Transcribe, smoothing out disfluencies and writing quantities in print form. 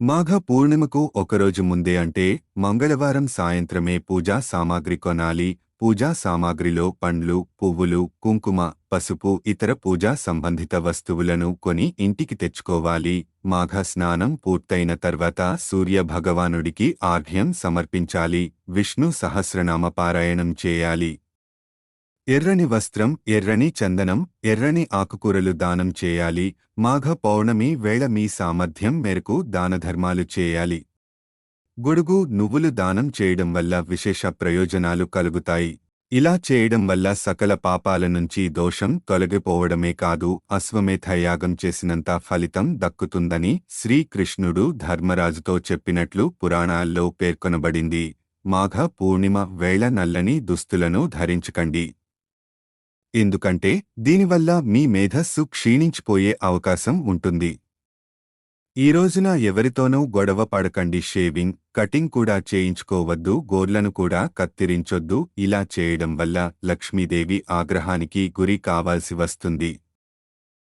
మాఘ పూర్ణిమకు ఒకరోజు ముందే అంటే మంగళవారం సాయంత్రమే పూజా సామాగ్రి కొనాలి. పూజా సామాగ్రిలో పండ్లు, పువ్వులు, కుంకుమ, పసుపు ఇతర పూజా సంబంధిత వస్తువులను కొని ఇంటికి తెచ్చుకోవాలి. మాఘ స్నానం పూర్తయిన తర్వాత సూర్య భగవానుడికి ఆర్ఘ్యం సమర్పించాలి. విష్ణు సహస్రనామ పారాయణం చేయాలి. ఎర్రని వస్త్రం, ఎర్రని చందనం, ఎర్రని ఆకుకూరలు దానం చేయాలి. మాఘ పౌర్ణమి వేళ మీ సామర్థ్యం మేరకు దానధర్మాలు చేయాలి. గొడుగు, నువ్వులు దానం చేయడం వల్ల విశేష ప్రయోజనాలు కలుగుతాయి. ఇలా చేయడం వల్ల సకల పాపాల నుంచి దోషం తొలగిపోవడమే కాదు, అశ్వమేధ యాగం చేసినంత ఫలితం దక్కుతుందని శ్రీకృష్ణుడు ధర్మరాజుతో చెప్పినట్లు పురాణాల్లో పేర్కొనబడింది. మాఘ పూర్ణిమ వేళ నల్లని దుస్తులను ధరించకండి. ఎందుకంటే దీనివల్ల మీ మేధస్సు క్షీణించిపోయే అవకాశం ఉంటుంది. ఈ రోజున ఎవరితోనూ గొడవ పడకండి. షేవింగ్, కటింగ్ కూడా చేయించుకోవద్దు. గోర్లను కూడా కత్తిరించొద్దు. ఇలా చేయడం వల్ల లక్ష్మీదేవి ఆగ్రహానికి గురి కావాల్సి వస్తుంది.